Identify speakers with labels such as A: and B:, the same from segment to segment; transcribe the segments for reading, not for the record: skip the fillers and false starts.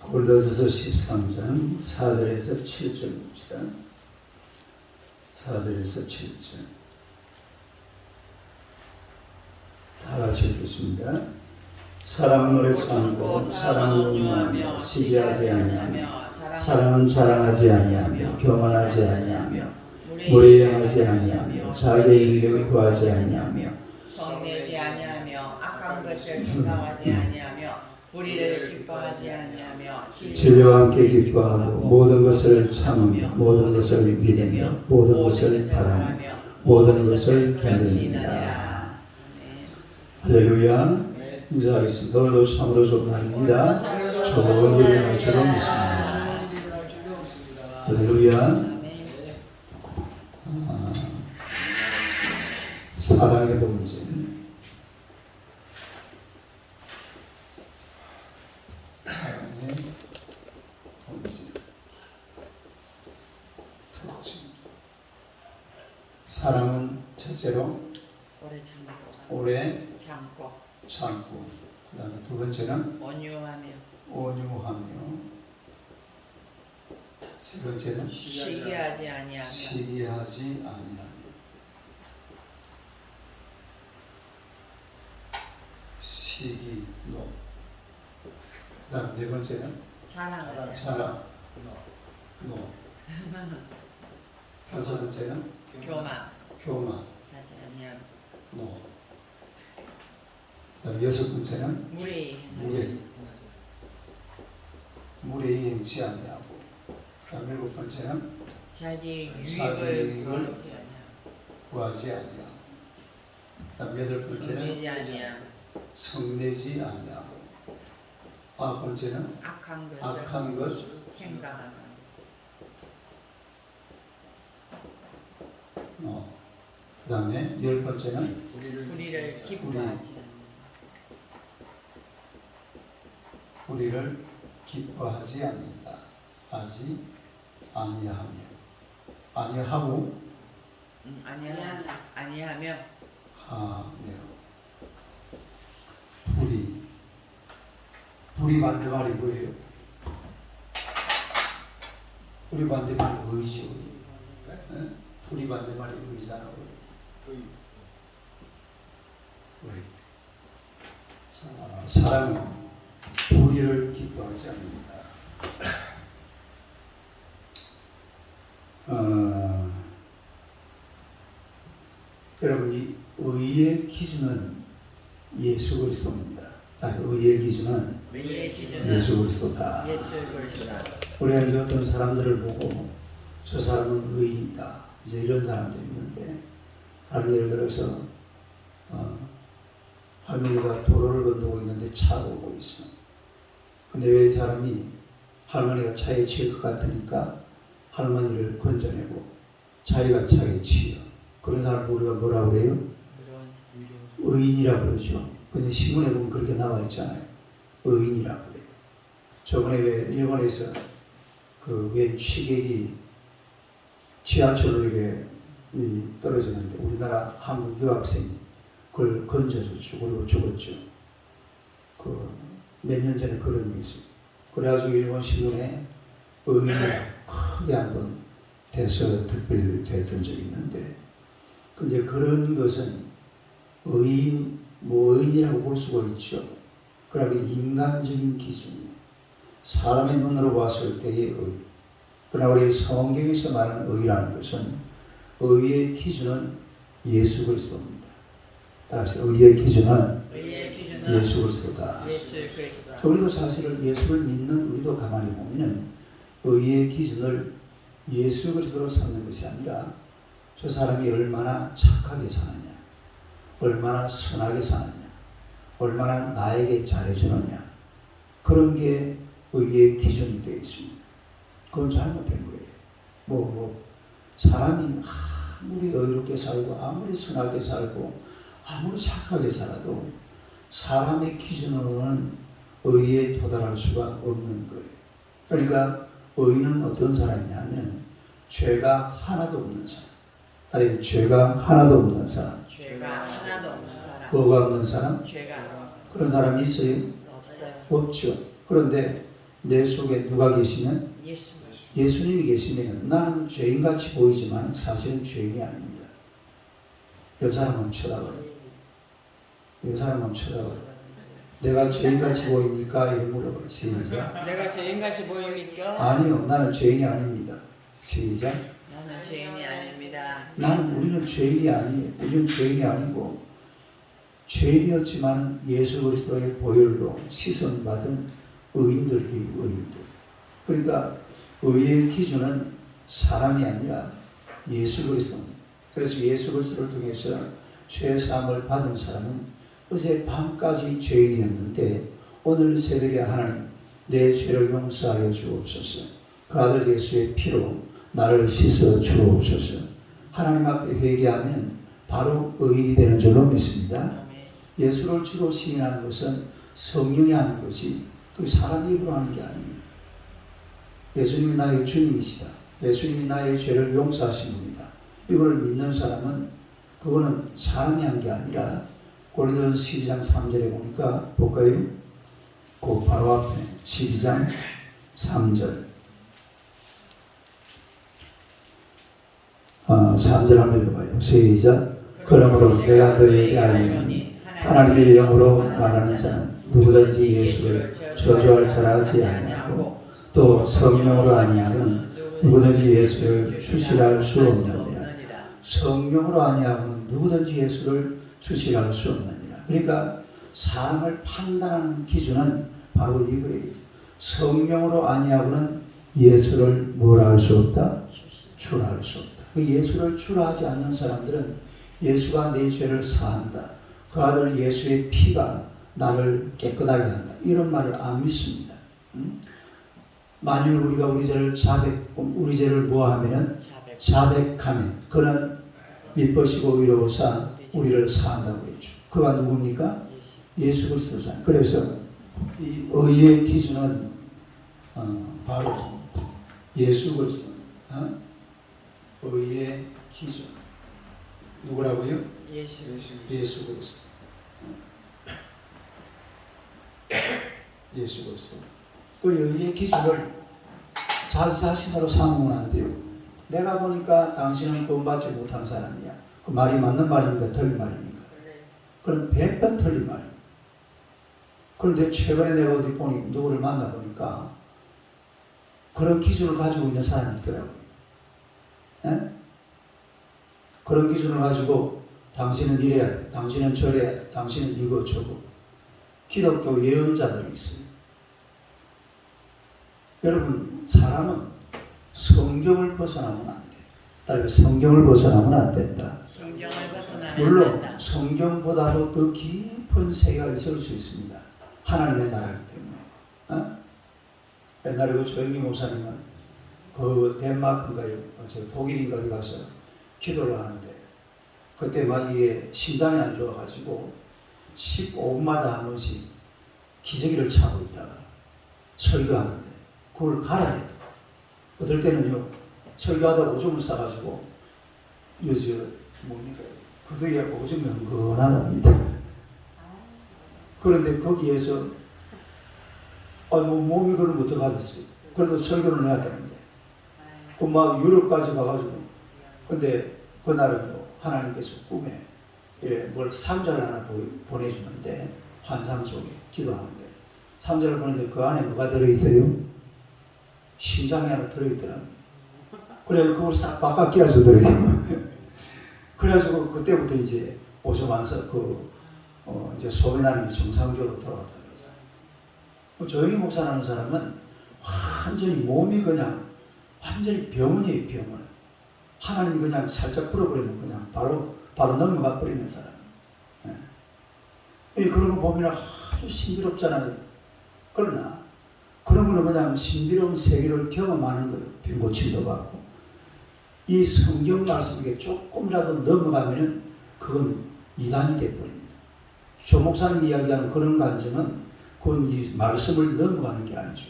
A: 고린도전서 13장 4절에서 7절 봅시다. 4절에서 7절 다 같이 읽겠습니다. 사랑은 오래 참고 사랑은 온유하며 시기하지 아니하며 사랑은 자랑하지 아니하며 교만하지 아니하며 무례행하지 아니하며 자기의 이익을 구하지 아니하며
B: 성내지 아니하며 악한 것을 생각하지 아니하며 불의를 기뻐하지 아니하며
A: 진리와 함께 기뻐하고 모든 것을 참으며 모든 것을 믿으며 모든 것을 바라며 모든 것을 견디느니라. 할렐루야. 인사하겠습니다. 오늘도 참으로 좋은 날입니다. 좋은 일이 날 줄로 믿습니다. 할렐루야. 사랑의 본질. 사랑의 본질. 특징. 사랑은 첫째로 오래 참고, 그 다음에 두 번째는 온유하며, 세 번째는
B: 시기하지 아니하며
A: 시기노. 그 다음 네 번째는
B: 자랑하지
A: 자랑, 노. 다섯 번째는
B: 교만하지
A: 교만,
B: 아니하며
A: 노. 그 다음 여섯 번째는 무례행치 아니하고, 그 다음 일곱 번째는
B: 자기
A: 자기의
B: 유익을
A: 구하지 아니하고, 그 다음 여덟 번째는 성내지 아니하고, 아홉 번째는 악한 것
B: 생각하는
A: 그 다음에 열 번째는
B: 불의를 기뻐하지
A: 불의를 기뻐하지 않는다. 하지 아니하고
B: 아니하며
A: 불의 반대말이 뭐예요? 불의 반대말이 의죠. 불의 반대말이 의잖아. 의. 사랑은 불의를 기뻐하지 않는다. 여러분, 이 의의 기준은 예수 그리스도입니다. 의의 기준은 예수 그리스도다. 우리가 어떤 사람들을 보고 저 사람은 의인이다, 이제 이런 사람들이 있는데, 다른 예를 들어서 할머니가 도로를 건너고 있는데 차가 오고 있어. 근데 왜 이 사람이 할머니가 차에 치일 것 같으니까 할머니를 건져내고 자기가 차에 치여. 그런 사람을 우리가 뭐라고 그래요? 의인이라고 그러죠. 근데 신문에 보면 그렇게 나와 있잖아요. 의인이라고 그래요. 저번에 왜 일본에서 그 왜 취객이 지하철로 이렇게 떨어지는데 우리나라 한국 유학생이 그걸 건져서 죽었죠. 몇 년 전에 그런 일이 있어요. 그래가지고 일본 신문에 의인이 크게 한번 대서특필됐던 적이 있는데, 근데 그런 것은 의인이라고 볼 수가 있죠. 그러나 인간적인 기준이에요. 사람의 눈으로 봤을 때의 의. 그러나 우리 성경에서 말하는 의라는 것은 의의 기준은 예수 그리스도입니다. 따라서 의의 기준은 예수 그리스도다. 우리도 사실은 예수를 믿는 우리도 가만히 보면 의의 기준을 예수 그리스도로 삼는 것이 아니라 저 사람이 얼마나 착하게 사느냐, 얼마나 선하게 사느냐, 얼마나 나에게 잘해주느냐, 그런 게 의의 기준이 되어 있습니다. 그건 잘못된 거예요. 사람이 아무리 의롭게 살고 아무리 선하게 살고 아무리 착하게 살아도 사람의 기준으로는 의에 도달할 수가 없는 거예요. 그러니까 의는 어떤 사람이냐면 죄가 하나도 없는 사람. 아니, 죄가 하나도 없는 사람. 뭐가 없는 사람? 그런 사람이 있어요? 없죠. 그런데 내 속에 누가 계시면
B: 예수.
A: 예수님이 계시면 나는 죄인같이 보이지만 사실은 죄인이 아닙니다. 옆 사람 한번 쳐다봐요. 옆 사람 한번 쳐다봐요. 내가 죄인같이 보입니까? 이렇게 물어봐요. 시작.
B: 내가 죄인같이 보입니까?
A: 아니요, 나는 죄인이 아닙니다. 시작.
B: 나는 죄인이 아닙니다.
A: 우리는 죄인이 아니에요. 우리는 죄인이 아니고 죄인이었지만 예수 그리스도의 보혈로 시선받은 의인들이에요. 의인들. 그러니까 의의 기준은 사람이 아니라 예수 그리스도입니다. 그래서 예수 그리스도를 통해서 죄 사함을 받은 사람은 어제 밤까지 죄인이었는데 오늘 새벽에 하나님 내 죄를 용서하여 주옵소서. 그 아들 예수의 피로 나를 씻어 주옵소서. 하나님 앞에 회개하면 바로 의인이 되는 줄로 믿습니다. 예수를 주로 시인하는 것은 성령이 하는 것이 그 사람 입으로 하는 게 아니에요. 예수님이 나의 주님이시다. 예수님이 나의 죄를 용서하신 분이다. 이걸 믿는 사람은 그거는 사람이 한 게 아니라 고린도전서 12장 3절에 보니까 볼까요? 그 바로 앞에 12장 3절 3절 한번 읽어봐요. 시작. 그러므로 내가 너희에게 알리노니 하나님의 영으로 말하는 자는 누구든지 예수를 저주할 자라 하지 아니하고 또 성령으로 아니하고는 누구든지 예수를 수시할 수 없느니라. 성령으로 아니하고는 누구든지 예수를 수시할 수 없느니라. 그러니까 사람을 판단하는 기준은 바로 이거예요. 성령으로 아니하고는 예수를 뭐라 할 수 없다? 주라 할 수 없다. 예수를 주라 하지 않는 사람들은 예수가 내 죄를 사한다. 그 아들 예수의 피가 나를 깨끗하게 한다. 이런 말을 안 믿습니다. 만일 우리가 우리 죄를 뭐하면은 자백하면 그는 미쁘시고 의로우사 우리를 사한다고 했죠. 그가 누굽니까? 예수 그리스도잖아요. 그래서 이 의의 기준은 바로 예수 그리스도. 의의 기준 누구라고요?
B: 예수.
A: 예수 그리스도. 예수 그리스도. 그 의의 기준을 자기 자신으로 삼으면 안 돼요. 내가 보니까 당신은 구원받지 못한 사람이야. 그 말이 맞는 말입니까? 틀린 말입니까? 그럼 100번 틀린 말입니다. 그런데 최근에 내가 어디 보니 누구를 만나보니까 그런 기준을 가지고 있는 사람이 있더라고요. 에? 그런 기준을 가지고 당신은 이래야 돼, 당신은 저래야 돼, 당신은 이거 저거. 기독교 예언자들이 있어요. 여러분, 사람은 성경을 벗어나면 안 돼. 따라서 성경을 벗어나면 안 된다.
B: 성경을 벗어나면
A: 물론
B: 안 된다.
A: 성경보다도 더 깊은 세계가 있을 수 있습니다. 하나님의 나라이기 때문에. 옛날에 그 조영기 목사님은 그 덴마크인가요? 독일인가 어디 가서 기도를 하는데 그때 막 이게 심장이 안 좋아가지고 15분마다 한 번씩 기저귀를 차고 있다가 설교하는데 그걸 갈아야 돼. 어떨 때는요, 설교하다 오줌을 싸가지고 뭡니까? 그게 오줌이 흥건하답니다. 그런데 거기에서 몸이 그러면 어떡하겠어요? 그래도 설교를 해야 되는데 그 막 유럽까지 가가지고 근데 그날은요 하나님께서 꿈에 이래 뭘 상자를 하나 보내주는데 환상 속에 기도하는데 상자를 보는데 그 안에 뭐가 들어있어요? 심장이 하나 들어있더라고요. 그래 그걸 싹 바깥 끼워서 들어요. 그래가지고 그때부터 이제 오줌 안 싸고 이제 소변하는 정상적으로 돌아왔다 그러죠. 조영희 목사라는 사람은 완전히 몸이 그냥 완전히 병원이에요. 병원. 하나님이 그냥 살짝 풀어버리면 그냥 바로 넘어가 버리는 사람. 예. 그런 거 보면 아주 신비롭잖아요. 그러나 그런 거는 그냥 신비로운 세계를 경험하는 거예요. 병고침도 받고. 이 성경 말씀에 조금이라도 넘어가면은 그건 이단이 되어버립니다. 조 목사님 이야기하는 그런 관점은 그건 이 말씀을 넘어가는 게 아니죠.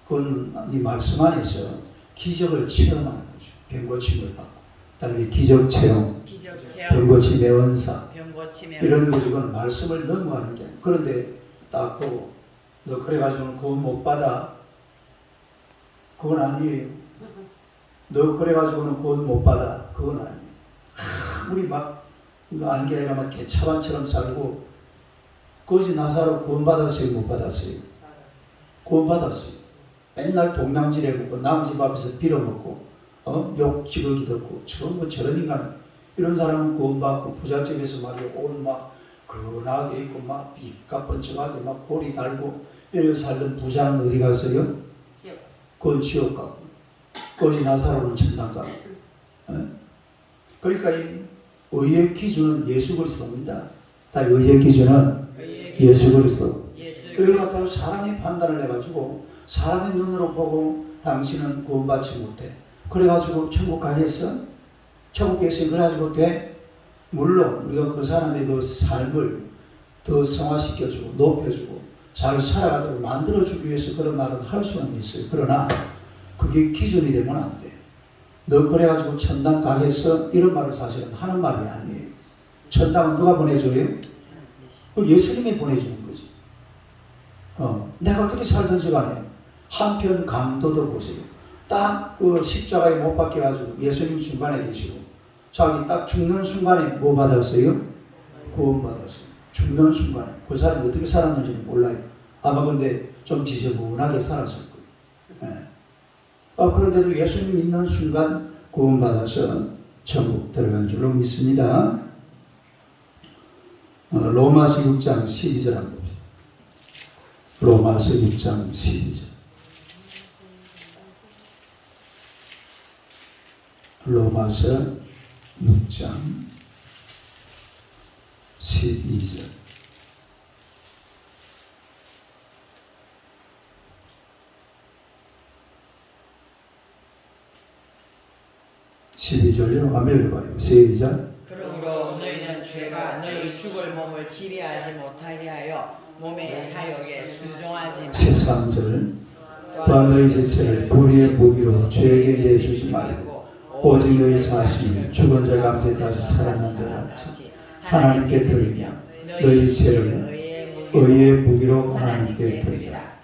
A: 그건 이 말씀 안에서 기적을 체험하는 거죠. 병고침을 받고. 그다음에 기적 체험, 병고침의 은사, 이런 것은 말씀을 넘어가는 게 아니에요. 그런데 딱 보고 너 그래가지고는 구원 못 받아 그건 아니에요. 너 그래가지고는 구원 못 받아. 그건 아니에요. 아무리 막 안개가 막 개차반처럼 살고 거지 나사로 구원 받았어요? 못 받았어요? 구원 받았어요. 맨날 동냥질해고 남의 집 앞에서 빌어먹고 욕 지르기 듣고 저런 인간 이런 사람은 구원받고 부잣집에서 말이야 옷 막 근하게 입고 막 삐까뻔쩍하게 막 고리 달고 이렇게 살던 부자는 어디 갔어요? 그건 지옥 가고 거지 나사로는 천당 가고. 그러니까 이 의의 기준은 예수 그리스도입니다. 의의 기준은 예수 그리스도. 그걸 갖다가 사람이 판단을 해가지고 사람의 눈으로 보고 당신은 구원받지 못해. 그래가지고 천국 가겠어? 천국 가겠어? 그래가지고 돼? 물론 우리가 그 사람의 그 삶을 더 성화시켜주고 높여주고 잘 살아가도록 만들어주기 위해서 그런 말은 할 수는 있어요. 그러나 그게 기준이 되면 안 돼. 너 그래가지고 천당 가겠어? 이런 말을 사실은 하는 말이 아니에요. 천당은 누가 보내줘요? 예수님이 보내주는 거지. 내가 어떻게 살든지 간에 한편 강도도 보세요. 딱 그 십자가에 못 박혀가지고 예수님 중간에 계시고 자기 딱 죽는 순간에 뭐 받았어요? 구원 받았어요. 죽는 순간에. 그 사람이 어떻게 살았는지는 몰라요. 아마 근데 좀 지저분하게 살았을 거예요. 네. 그런데도 예수님 믿는 순간 구원 받아서 천국 들어간 줄로 믿습니다. 로마서 6장 12절 한번 봅시다. 로마서 6장 12절. 로마서 6장 12절. 한번 읽어봐요. 시작.
B: 그러므로 너희는 죄가 너희 죽을 몸을 지배하지 못하게 하여 몸의 사욕에 순종하지 말고
A: 13절. 또한 너희 지체를 불의의 무기로 죄에게 내주지 말고 오직 너희 자신을 죽은 자 가운데 다시 살아난 자 같이 하나님께 드리며 너희 죄를 의의 무기로 하나님께 드리라.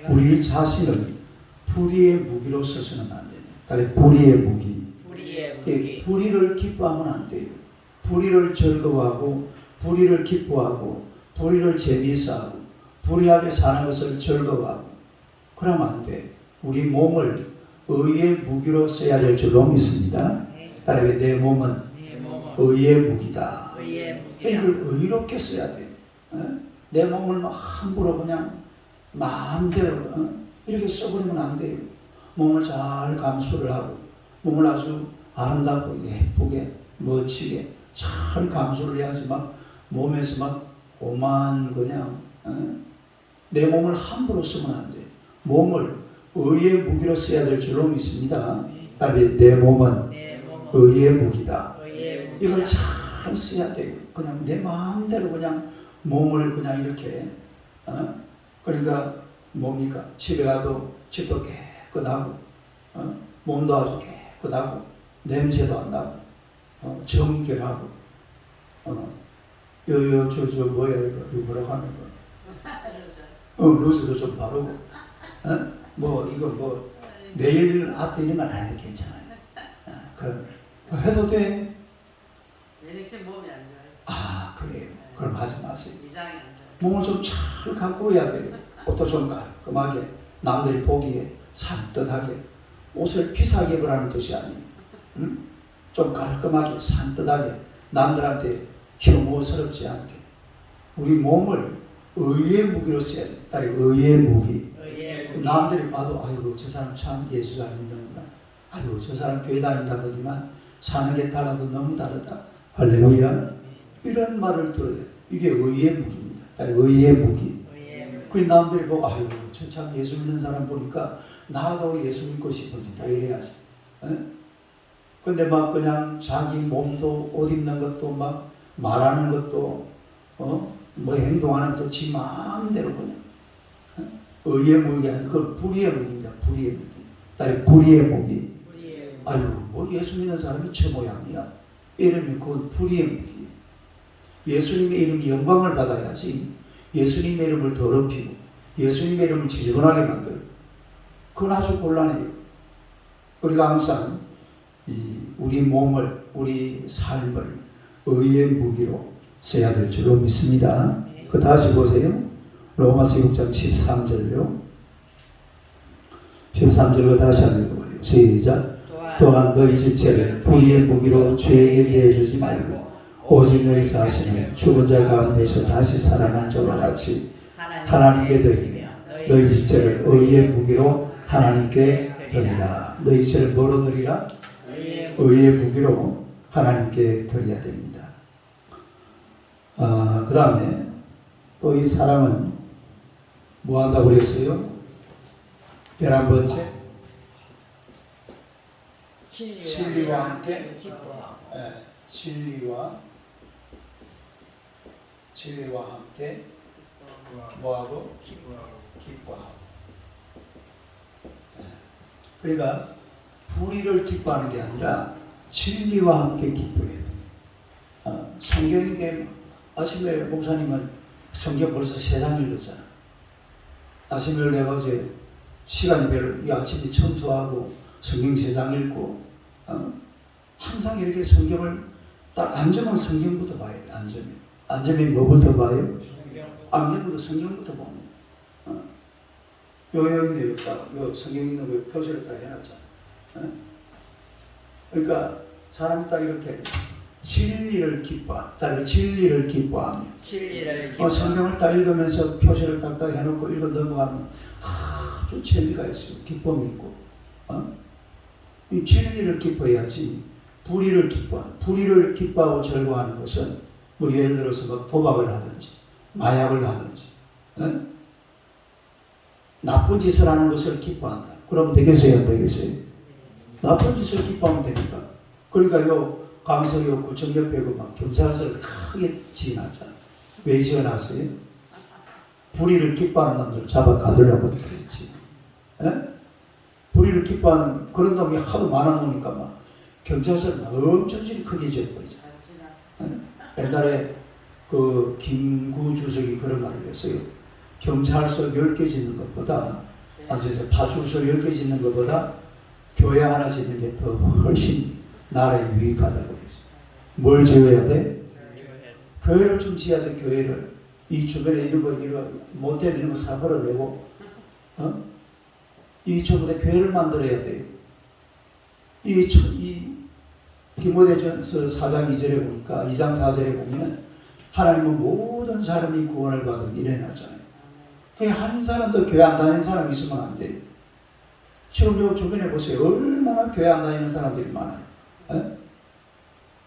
A: 우리 자신을 불의의 무기로 써서는 안 됩니다. 불의의 무기. 불의를 기뻐하면 안 돼요. 불의를 즐거워하고 불의를 기뻐하고 불의를 재미있어 하고 불의하게 사는 것을 즐거워하고 그러면 안 돼. 우리 몸을 의의 무기로 써야 될 줄로 믿습니다. 따라서 내 몸은 의의 무기다. 이걸 의롭게 써야 돼. 내 몸을 막 함부로 그냥 마음대로 이렇게 써버리면 안 돼요. 몸을 잘 감수를 하고 몸을 아주 아름답고 예쁘게 멋지게 잘 감수를 해야지 막 몸에서 막 오만 그냥 내 몸을 함부로 쓰면 안 돼. 몸을 의의 무기로 써야 될 줄로 믿습니다. 내 몸은 의의 무기다. 이걸 잘 써야 돼요. 그냥 내 마음대로 그냥 몸을 그냥 이렇게 그러니까 뭡니까? 집에 가도 집도 깨끗하고 몸도 아주 깨끗하고 냄새도 안 나고 정결하고 저 뭐야 이거 뭐라고 하는 거? 루즈도 좀 바르고 이거 내일 아트 이런 건 안 해도 괜찮아요. 그럼 해도 돼.
C: 내일째 몸이 안 좋아요.
A: 그래요. 그럼 하지 마세요.
C: 이장이 안 좋아요.
A: 몸을 좀 잘 갖고 해야 돼요. 옷도 좀 깔끔하게 남들이 보기에 산뜻하게 옷을 비싸게 입으라는 뜻이 아니에요. 좀 깔끔하게 산뜻하게 남들한테 혐오스럽지 않게 우리 몸을 의의 무기로 써야 돼. 의의 무기. 남들이 봐도 아이고 저 사람 참 예수 잘 믿는구나. 아이고 저 사람 교회 다닌다더니만 사는 게 달라도 너무 다르다. 할렐루야. 이런 말을 들어야 돼. 이게 의의 무기입니다. 의의 무기. 그 남들이 보고 아이고 저 참 예수 믿는 사람 보니까 나도 예수 믿고 싶어진다 이래야지. 근데 막 그냥 자기 몸도 옷 입는 것도 막 말하는 것도 뭐 행동하는 것도 지 마음대로 그냥 의의 무기 아니고 그 불의의 무기입니다. 불의의 무기. 불의의 무기. 아유 뭐 예수 믿는 사람이 저 모양이야. 이러면 그건 불의의 무기. 예수님의 이름이 영광을 받아야지 예수님의 이름을 더럽히고 예수님의 이름을 지저분하게 만들고 그건 아주 곤란해요. 우리가 항상 우리 몸을, 우리 삶을 의의 무기로 써야 될 줄로 믿습니다. 그 다시 보세요. 로마서 6장 13절요. 13절로 다시 한번 읽어봐요. 시작. 또한 너희 지체를 불의의 무기로 죄에게 내주지 말고 오직 너희 자신을 죽은 자 가운데서 다시 살아난 자와 같이 하나님께 드리며 너희 지체를 의의 무기로 하나님께 드리라. 너희 지체를 뭐로 드리라? 의의 무기로 하나님께 드려야 됩니다. 그 다음에 또 이 사람은 뭐 한다고 그랬어요? 11번째 진리와 함께 진리와 함께 뭐하고? 기뻐하고. 그러니까 불의를 기뻐하는 게 아니라 진리와 함께 기뻐해야 돼요. 성경인데 아침에 목사님은 성경 벌써 3장 읽었잖아. 아침에 내가 어제 시간이 별로 아침에 청소하고 성경 3장 읽고 항상 이렇게 성경을 딱 앉으면 성경부터 봐야 돼. 앉으면 뭐부터 봐요? 앉으면 성경부터 봅니다. 요 성경 있는 거 표시를 다 해놨잖아. 그러니까 사람이 딱 이렇게 진리를 기뻐하며 성경을 딱 읽으면서 표시를 딱딱 해놓고 읽어 넘어가면 아주 재미가 있어. 기쁨이 있고. 이 진리를 기뻐해야지 불의를 기뻐하고 절거하는 것은 뭐 예를 들어서 막 도박을 하든지 마약을 하든지 나쁜 짓을 하는 것을 기뻐한다. 그럼 되겠어요? 안 되겠어요? 나쁜 짓을 기뻐하면 되니까. 그러니까 요 강서 요 구청 옆에 막 경찰서를 크게 지어놨잖아. 왜 지어놨어요? 불의를 기뻐하는 놈들 잡아 가두려고 그랬지. 불의를 기뻐하는 그런 놈이 하도 많아 놓으니까 막 경찰서를 엄청 크게 지어버리잖아. 옛날에 그 김구 주석이 그런 말을 했어요. 경찰서 10개 짓는 것보다 파출소 10개 짓는 것보다 교회 하나 짓는 게 더 훨씬 나라에 유익하다고 그랬어요. 뭘 지어야 돼? 교회를 좀 지어야 돼. 교회를 이 주변에 이런 모텔 이런 거 사버려내고 이 전부 다 교회를 만들어야 돼요. 이 디모데전서 4장 2절에 보니까 2장 4절에 보면 하나님은 모든 사람이 구원을 받은 이래놨잖아요. 그냥 한 사람도 교회 안 다니는 사람이 있으면 안 돼요. 지금 요 주변에 보세요. 얼마나 교회 안 다니는 사람들이 많아요.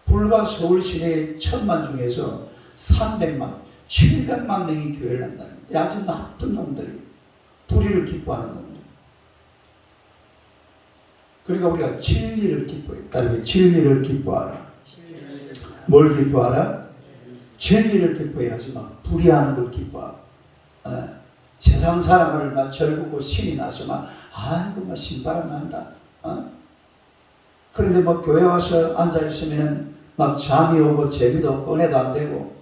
A: 불과 서울 시내 1000만 중에서 300만, 700만 명이 교회를 안 다녀요. 아주 나쁜 놈들이 불의를 기뻐하는 놈들. 그러니까 우리가 진리를 기뻐해요. 따르면 진리를 기뻐하라. 뭘 기뻐하라? 진리를 기뻐해야지 막 불의하는 걸 기뻐하고 세상 사람을 막 절구고 신이 나서 막 아이고 막 신바람 난다. 그런데 뭐 교회 와서 앉아 있으면 막 잠이 오고 재미도 없고 은혜도 안 되고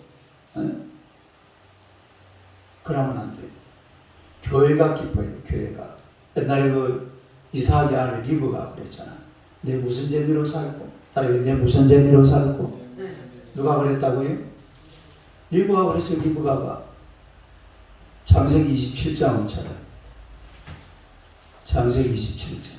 A: 그러면 안 돼요. 교회가 기뻐해요. 교회가. 옛날에 그 이삭의 아내 리브가 그랬잖아. 내 무슨 재미로 살고 내 무슨 재미로 살고 누가 그랬다고요? 리브가 그랬어요. 리브가가 창세기 27장을 찾아. 창세기 27장.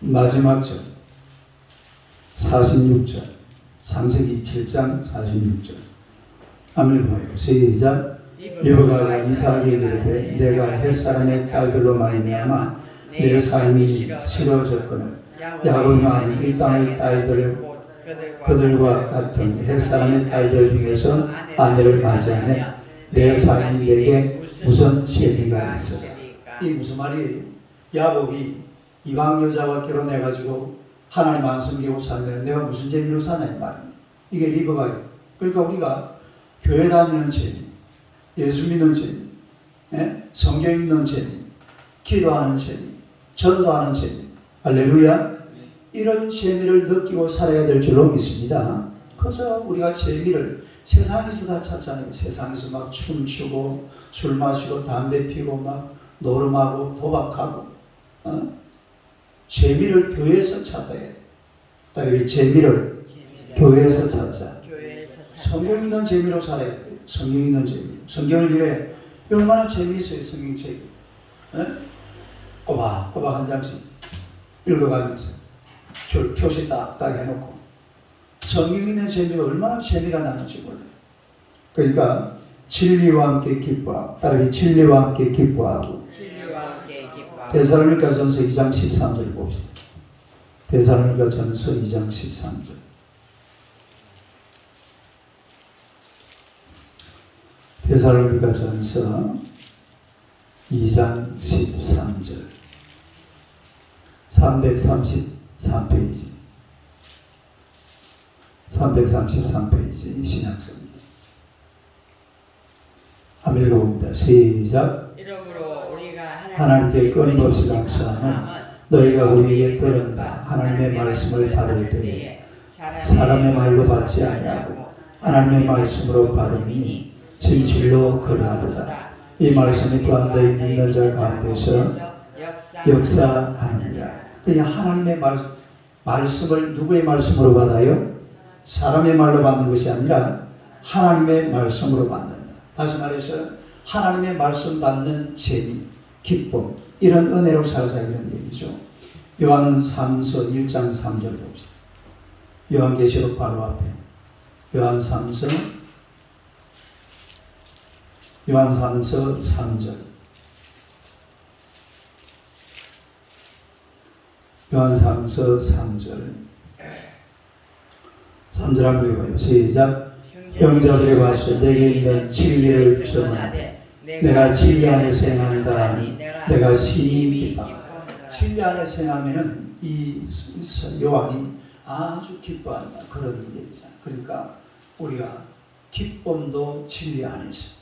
A: 마지막 절 46절 창세기 27장 46절 한번 봐요. 시작. 리브가가 이삭에게 이르되 내가 햇사람의 딸들로 말미암아 내 삶이 싫어졌거늘 야곱은 이 땅의 딸들 그들과 같은 햇사람의 딸들 중에서 아내를 맞이하네 내 삶이 내게 무슨 재미가 있어. 이 무슨 말이에요? 야곱이 이방 여자와 결혼해가지고 하나님 안 섬기고 살면 내가 무슨 재미로 사냐 이 말이에요. 이게 리브가예요. 그러니까 우리가 교회 다니는 재미, 예수 믿는 재미, 성경 읽는 재미, 기도하는 재미, 전도하는 재미, 할렐루야. 이런 재미를 느끼고 살아야 될 줄로 믿습니다. 그래서 우리가 재미를 세상에서 다 찾잖아요. 세상에서 막 춤추고 술 마시고 담배 피고 막 노름하고 도박하고 재미를 교회에서 찾아야 돼. 따라서 재미를 교회에서 찾자. 성경 있는 재미로 살아야 돼. 성경 있는 재미. 성경을 이래 얼마나 재미있어요. 성경책. 꼬박꼬박 한 장씩 읽어가면서 줄 표시 딱딱 해놓고 성경 있는 재미가 얼마나 재미가 나는지 몰라요. 그러니까 진리와 함께 기뻐하고 따라서 진리와 함께 기뻐하고 데살로니가전서 2장 13절 봅시다. 데살로니가전서 2장 13절. 데살로니가전서 2장 13절 333페이지 333페이지 신약성입니다. 한번 읽어봅니다. 시작.
B: 이러므로 우리가
A: 하나님께 끊임없이 감사하는 너희가 우리에게 들은 바 하나님의 말씀을 받을 때에 사람의 말로 받지 아니하고 하나님의 말씀으로 받으니 진실로 그러하도다. 이 말씀이 또한 너희 믿는 자 가운데서 역사하느니라. 그냥 하나님의 말씀을 누구의 말씀으로 받아요? 사람의 말로 받는 것이 아니라 하나님의 말씀으로 받는다. 다시 말해서 하나님의 말씀 받는 재미, 기쁨, 이런 은혜로 살자 이런 얘기죠. 요한 3서 1장 3절 봅시다. 요한계시록 바로 앞에 요한 3서 3절 요한 3서 3절 3절 한번 읽어요. 시작. 형제들의 와서 내게 있는 진리를 전하되 내가 진리 안에서 행한다 하니 내가 심히 기뻐한다. 진리 안에서 행하면은 이 요한이 아주 기뻐한다 그런 얘기잖아. 그러니까 우리가 기쁨도 진리 안에서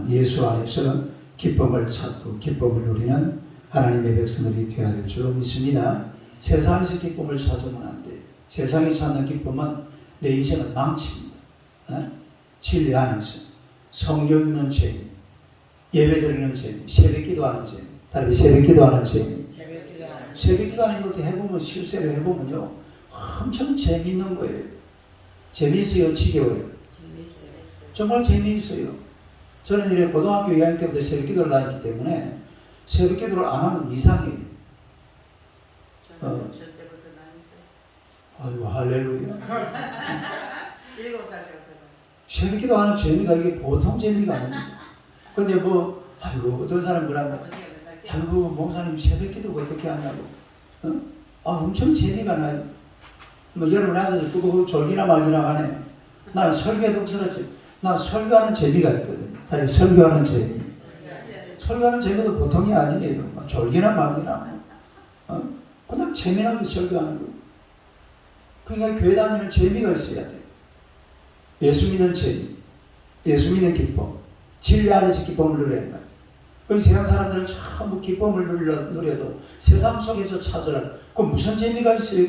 A: 예수 안에서 기쁨을 찾고 기쁨을 누리는 하나님의 백성들이 되어야 될 줄로 믿습니다. 세상에서 기쁨을 찾으면 안 돼. 세상이 찾는 기쁨은 내 인생은 망칩니다. 진리 안에서 성경 있는 재미, 예배 드리는 재미, 새벽 기도하는 재미, 다른 새벽 기도하는 재미. 새벽 기도하는 것도 해보면 실제로 해보면요 엄청 재미있는 거예요. 재미있어요, 지겨워요? 정말 재미있어요. 저는 이래 고등학교 2학년 때부터 새벽 기도를 다녔기 때문에 새벽 기도를 안 하면 이상해요. 아이고 할렐루야.
C: 7살 때부터
A: 새벽 기도하는 재미가 이게 보통 재미가 아닙니다. 근데 아이고 어떤 사람 뭐란다. 아이고 목사님 새벽 기도가 어떻게 하냐고. 엄청 재미가 나요. 여러분 앉아서 그거 졸기나 말기나 하네. 나는 설교에도 없었지. 난 설교하는 재미가 있거든. 다시 설교하는 재미. 설교하는 재미도 보통이 아니에요. 졸기나 말기나. 그냥 재미나게 설교하는 거. 그러니까 교회 다니는 재미가 있어야 돼. 예수 믿는 재미, 예수 믿는 기쁨, 진리 안에서 기쁨을 누려야 한다. 그럼 세상 사람들은 전부 기쁨을 누려도 세상 속에서 찾으라. 그 무슨 재미가 있어요?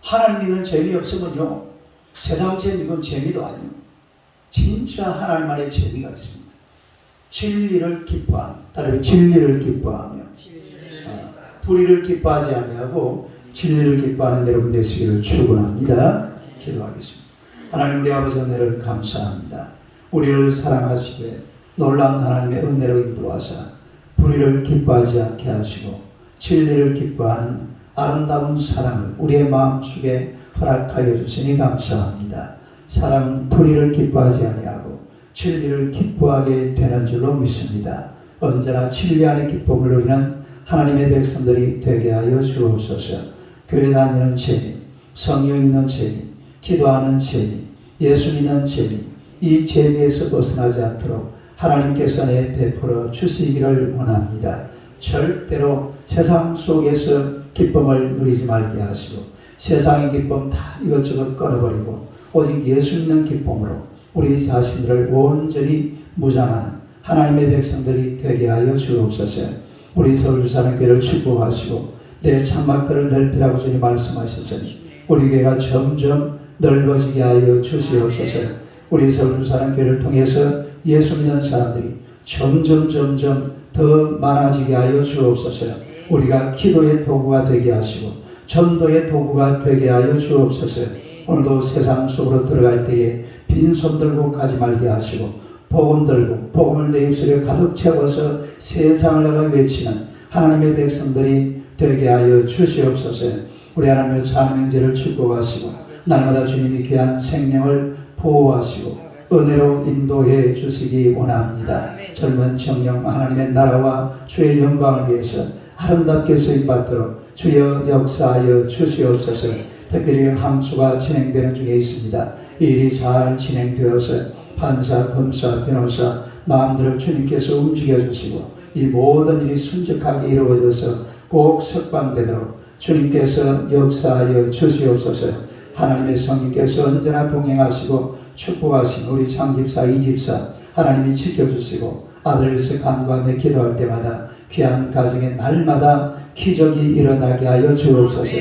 A: 하나님 믿는 재미 없으면요 세상 재미는 재미도 아니에요. 진짜 하나님만의 재미가 있습니다. 진리를 기뻐하며, 따라서 진리를 기뻐하며, 불의를 기뻐하지 아니하고 진리를 기뻐하는 여러분 되시기를 축원합니다. 기도하겠습니다. 하나님 우리 아버지 은혜를 감사합니다. 우리를 사랑하시되 놀라운 하나님의 은혜로 인도하사 불의를 기뻐하지 않게 하시고 진리를 기뻐하는 아름다운 사랑을 우리의 마음속에 허락하여 주시니 감사합니다. 사랑은 불의를 기뻐하지 아니하고 진리를 기뻐하게 되는 줄로 믿습니다. 언제나 진리 안의 기쁨을 누리는 하나님의 백성들이 되게 하여 주옵소서. 교회 다니는 재미, 성령 있는 재미, 기도하는 재미, 예수 믿는 재미, 이 재미에서 벗어나지 않도록 하나님께서 내 베풀어 주시기를 원합니다. 절대로 세상 속에서 기쁨을 누리지 말게 하시고 세상의 기쁨 다 이것저것 끊어버리고 오직 예수 믿는 기쁨으로 우리 자신들을 온전히 무장하는 하나님의 백성들이 되게 하여 주옵소서. 우리 서울사는 교회를 축복하시고 내 장막들을 넓히라고 주님 말씀하셨으니 우리 교회가 점점 넓어지게 하여 주시옵소서. 우리 서울부사랑교회를 통해서 예수 믿는 사람들이 점점 더 많아지게 하여 주옵소서. 우리가 기도의 도구가 되게 하시고 전도의 도구가 되게 하여 주옵소서. 오늘도 세상 속으로 들어갈 때에 빈손 들고 가지 말게 하시고 복음 들고 복음을 내 입술에 가득 채워서 세상을 나가 외치는 하나님의 백성들이 되게 하여 주시옵소서. 우리 하나님의 찬명제를 축복하시고 날마다 주님이 귀한 생명을 보호하시고 은혜로 인도해 주시기 원합니다. 젊은 청년 하나님의 나라와 주의 영광을 위해서 아름답게 쓰임받도록 주여 역사하여 주시옵소서. 특별히 함수가 진행되는 중에 있습니다. 이 일이 잘 진행되어서 판사, 검사, 변호사 마음대로 주님께서 움직여 주시고 이 모든 일이 순적하게 이루어져서 꼭 석방되도록 주님께서 역사하여 주시옵소서. 하나님의 성령께서 언제나 동행하시고 축복하신 우리 장집사, 이집사 하나님이 지켜주시고 아들에서 간구하며 기도할 때마다 귀한 가정에 날마다 기적이 일어나게 하여 주옵소서.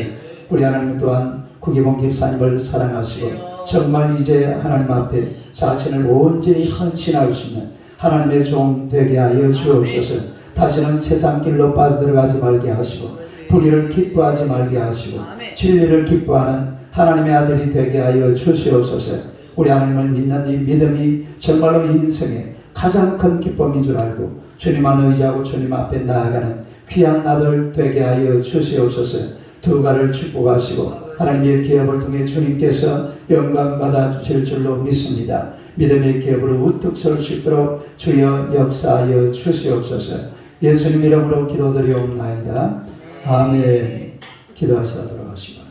A: 우리 하나님 또한 구기봉 집사님을 사랑하시고 정말 이제 하나님 앞에 자신을 온전히 헌신할 수 있는 하나님의 종 되게 하여 주옵소서. 다시는 세상 길로 빠져들어가지 말게 하시고 불의를 기뻐하지 말게 하시고 진리를 기뻐하는 하나님의 아들이 되게 하여 주시옵소서. 우리 하나님을 믿는 이 믿음이 정말로 인생의 가장 큰 기쁨인 줄 알고 주님만 의지하고 주님 앞에 나아가는 귀한 아들 되게 하여 주시옵소서. 두 가를 축복하시고 하나님의 기업을 통해 주님께서 영광 받아 주실 줄로 믿습니다. 믿음의 기업으로 우뚝 설 수 있도록 주여 역사하여 주시옵소서. 예수님 이름으로 기도드리옵나이다. 아멘. 기도하시다 돌아가시고